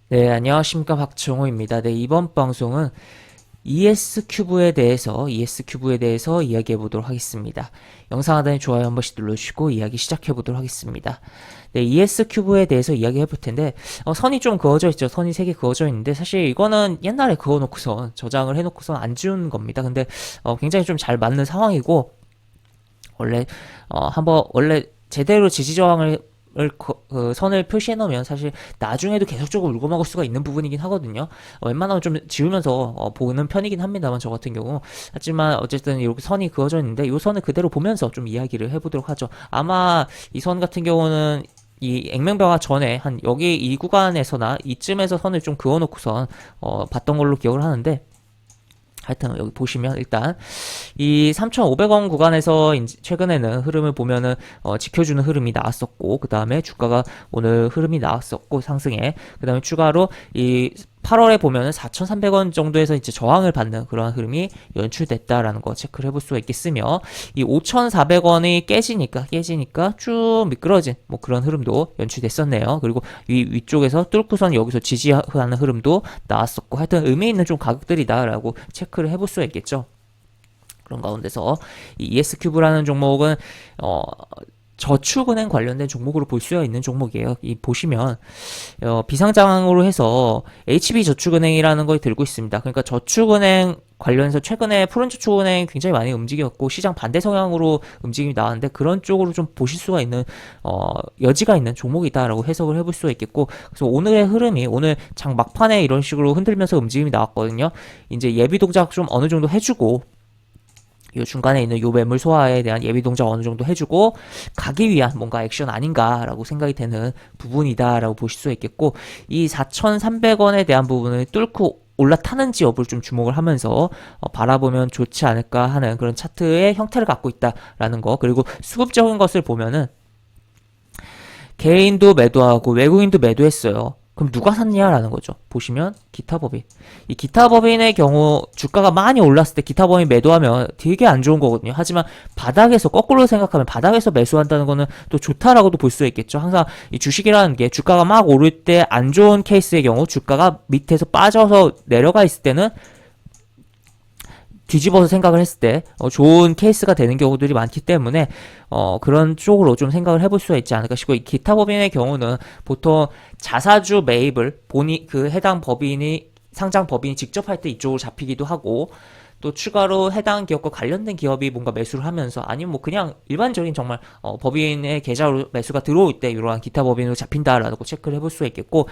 네, 안녕하십니까. 박정호입니다. 네, 이번 방송은 ES 큐브에 대해서 이야기해 보도록 하겠습니다. 영상 하단에 좋아요 한 번씩 눌러주시고 이야기 시작해 보도록 하겠습니다. 네, ES 큐브에 대해서 이야기해 볼 텐데, 선이 좀 그어져 있죠. 선이 3개 그어져 있는데, 사실 이거는 옛날에 그어놓고선, 저장을 해놓고선 안 지운 겁니다. 근데, 굉장히 좀 잘 맞는 상황이고, 원래 원래 제대로 지지저항을 그 선을 표시해 놓으면 사실 나중에도 계속적으로 울고 먹을 수가 있는 부분이긴 하거든요. 웬만하면 좀 지우면서 보는 편이긴 합니다만, 저 같은 경우. 하지만 어쨌든 이렇게 선이 그어져 있는데 이 선을 그대로 보면서 좀 이야기를 해보도록 하죠. 아마 이 선 같은 경우는 이 액면병화 전에 한 여기 이 구간에서나 이쯤에서 선을 좀 그어놓고선 봤던 걸로 기억을 하는데, 하여튼 여기 보시면 일단 이 3,500원 구간에서 최근에는 흐름을 보면은 지켜주는 흐름이 나왔었고, 그 다음에 주가가 오늘 흐름이 나왔었고 상승에, 그 다음에 추가로 이 8월에 보면은 4,300원 정도에서 이제 저항을 받는 그런 흐름이 연출됐다라는 거 체크를 해볼 수가 있겠으며, 이 5,400원이 깨지니까 쭉 미끄러진 뭐 그런 흐름도 연출됐었네요. 그리고 위쪽에서 뚫고선 여기서 지지하는 흐름도 나왔었고, 하여튼 의미 있는 좀 가격들이다라고 체크를 해볼 수가 있겠죠. 그런 가운데서 이 ES큐브라는 종목은 어, 저축은행 관련된 종목으로 볼 수가 있는 종목이에요. 이 보시면 비상장으로 해서 HB저축은행이라는 걸 들고 있습니다. 그러니까 저축은행 관련해서 최근에 푸른저축은행 굉장히 많이 움직였고 시장 반대 성향으로 움직임이 나왔는데, 그런 쪽으로 좀 보실 수가 있는 여지가 있는 종목이다라고 해석을 해볼 수가 있겠고, 그래서 오늘의 흐름이 오늘 장 막판에 이런 식으로 흔들면서 움직임이 나왔거든요. 이제 예비 동작 좀 어느 정도 해주고, 이 중간에 있는 요 매물 소화에 대한 예비 동작 어느 정도 해주고 가기 위한 뭔가 액션 아닌가라고 생각이 되는 부분이다라고 보실 수 있겠고, 이 4,300원에 대한 부분을 뚫고 올라타는지 여부를 좀 주목을 하면서 바라보면 좋지 않을까 하는 그런 차트의 형태를 갖고 있다라는 거. 그리고 수급적인 것을 보면은 개인도 매도하고 외국인도 매도했어요. 그럼 누가 샀냐라는 거죠. 보시면 기타 법인. 이 기타 법인의 경우 주가가 많이 올랐을 때 기타 법인 매도하면 되게 안 좋은 거거든요. 하지만 바닥에서 거꾸로 생각하면 바닥에서 매수한다는 거는 또 좋다라고도 볼 수 있겠죠. 항상 이 주식이라는 게 주가가 막 오를 때 안 좋은 케이스의 경우, 주가가 밑에서 빠져서 내려가 있을 때는 뒤집어서 생각을 했을 때 좋은 케이스가 되는 경우들이 많기 때문에 그런 쪽으로 좀 생각을 해볼 수가 있지 않을까 싶고, 이 기타 법인의 경우는 보통 자사주 매입을 본이 그 해당 법인이 상장 법인이 직접 할 때 이쪽으로 잡히기도 하고, 또 추가로 해당 기업과 관련된 기업이 뭔가 매수를 하면서, 아니면 뭐 그냥 일반적인 정말 법인의 계좌로 매수가 들어올 때 이러한 기타 법인으로 잡힌다라고 체크를 해볼 수가 있겠고,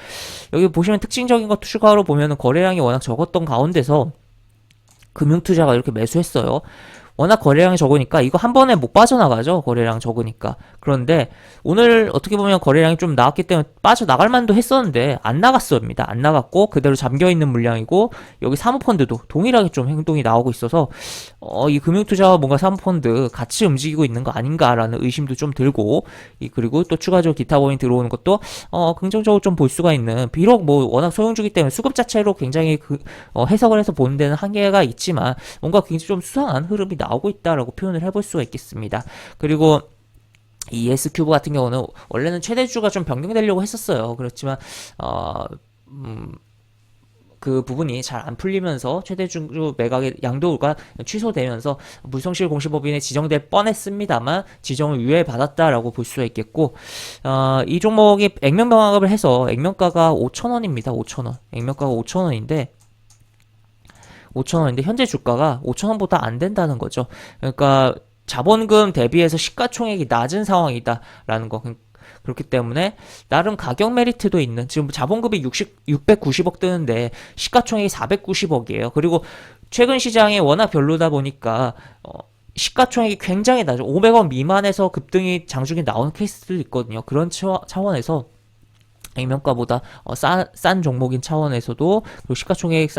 여기 보시면 특징적인 것 추가로 보면은 거래량이 워낙 적었던 가운데서 금융투자가 이렇게 매수했어요. 워낙 거래량이 적으니까 이거 한 번에 못 빠져나가죠. 거래량 적으니까. 그런데 오늘 어떻게 보면 거래량이 좀 나왔기 때문에 빠져나갈 만도 했었는데 안 나갔습니다. 안 나갔고 그대로 잠겨있는 물량이고, 여기 사모펀드도 동일하게 좀 행동이 나오고 있어서 이 금융투자와 뭔가 사모펀드 같이 움직이고 있는 거 아닌가라는 의심도 좀 들고, 그리고 또 추가적으로 기타 법인 들어오는 것도 긍정적으로 좀 볼 수가 있는, 비록 뭐 워낙 소형주기 때문에 수급 자체로 굉장히 해석을 해서 보는 데는 한계가 있지만 뭔가 굉장히 좀 수상한 흐름이 나오고 있다라고 표현을 해볼 수가 있겠습니다. 그리고 이 ES큐브 같은 경우는 원래는 최대주가 좀 변경되려고 했었어요. 그렇지만 그 부분이 잘 안 풀리면서 최대주 매각의 양도가 취소되면서 물성실 공시법인에 지정될 뻔했습니다만 지정을 유예받았다라고 볼 수가 있겠고, 이 종목이 액면 병합을 해서 액면가가 5,000원입니다. 5,000원. 액면가가 5,000원인데 현재 주가가 5,000원보다 안 된다는 거죠. 그러니까 자본금 대비해서 시가총액이 낮은 상황이다라는 거. 그렇기 때문에 나름 가격 메리트도 있는, 지금 자본금이 690억 뜨는데 시가총액이 490억이에요. 그리고 최근 시장이 워낙 별로다 보니까 시가총액이 굉장히 낮죠. 500원 미만에서 급등이 장중에 나오는 케이스들도 있거든요. 그런 차원에서 액면가보다 싼 종목인 차원에서도, 그리고 시가총액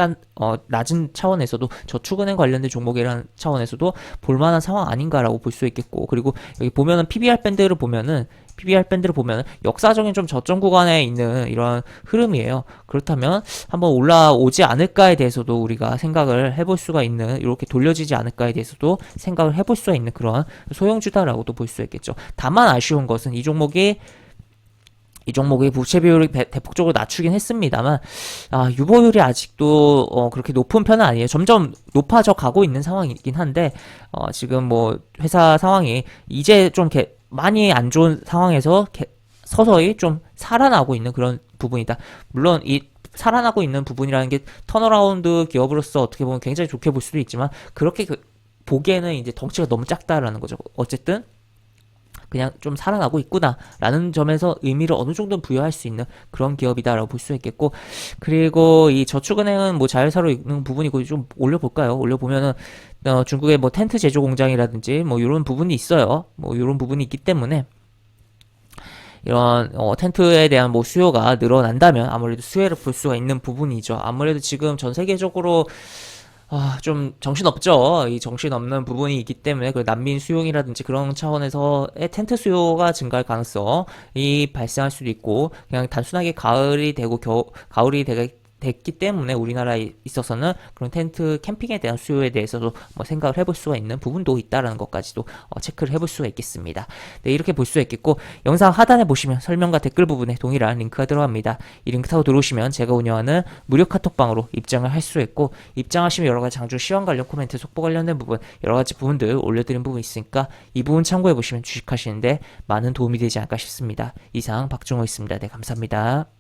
낮은 차원에서도, 저축은행 관련된 종목이라는 차원에서도 볼만한 상황 아닌가라고 볼 수 있겠고, 그리고 여기 보면은 PBR 밴드를 보면은 역사적인 좀 저점 구간에 있는 이런 흐름이에요. 그렇다면 한번 올라오지 않을까에 대해서도 우리가 생각을 해볼 수가 있는, 이렇게 돌려지지 않을까에 대해서도 생각을 해볼 수가 있는 그런 소형주다라고도 볼 수 있겠죠. 다만 아쉬운 것은 이 종목이 이 종목의 부채 비율을 대폭적으로 낮추긴 했습니다만, 유보율이 아직도 그렇게 높은 편은 아니에요. 점점 높아져 가고 있는 상황이긴 한데, 지금 뭐 회사 상황이 이제 좀 많이 안 좋은 상황에서 서서히 좀 살아나고 있는 그런 부분이다. 물론 이 살아나고 있는 부분이라는 게 턴어라운드 기업으로서 어떻게 보면 굉장히 좋게 볼 수도 있지만, 그렇게 보기에는 이제 덩치가 너무 작다라는 거죠. 어쨌든 그냥 좀 살아나고 있구나라는 점에서 의미를 어느 정도 부여할 수 있는 그런 기업이다라고 볼 수 있겠고, 그리고 이 저축은행은 뭐 자회사로 있는 부분이고, 좀 올려볼까요? 올려보면은 중국의 뭐 텐트 제조 공장이라든지 뭐 이런 부분이 있어요. 뭐 이런 부분이 있기 때문에 이런 텐트에 대한 뭐 수요가 늘어난다면 아무래도 수혜를 볼 수가 있는 부분이죠. 아무래도 지금 전 세계적으로 좀 정신없죠. 이 정신없는 부분이 있기 때문에 그 난민 수용이라든지 그런 차원에서의 텐트 수요가 증가할 가능성이 발생할 수도 있고, 그냥 단순하게 가을이 되고 가을이 됐기 때문에 우리나라에 있어서는 그런 텐트 캠핑에 대한 수요에 대해서도 뭐 생각을 해볼 수가 있는 부분도 있다라는 것까지도 체크를 해볼 수가 있겠습니다. 네, 이렇게 볼 수가 있겠고, 영상 하단에 보시면 설명과 댓글 부분에 동일한 링크가 들어갑니다. 이 링크 타고 들어오시면 제가 운영하는 무료 카톡방으로 입장을 할 수 있고, 입장하시면 여러가지 장중 시황 관련 코멘트, 속보 관련된 부분, 여러가지 부분들 올려드린 부분 있으니까 이 부분 참고해보시면 주식하시는데 많은 도움이 되지 않을까 싶습니다. 이상 박종호였습니다. 네, 감사합니다.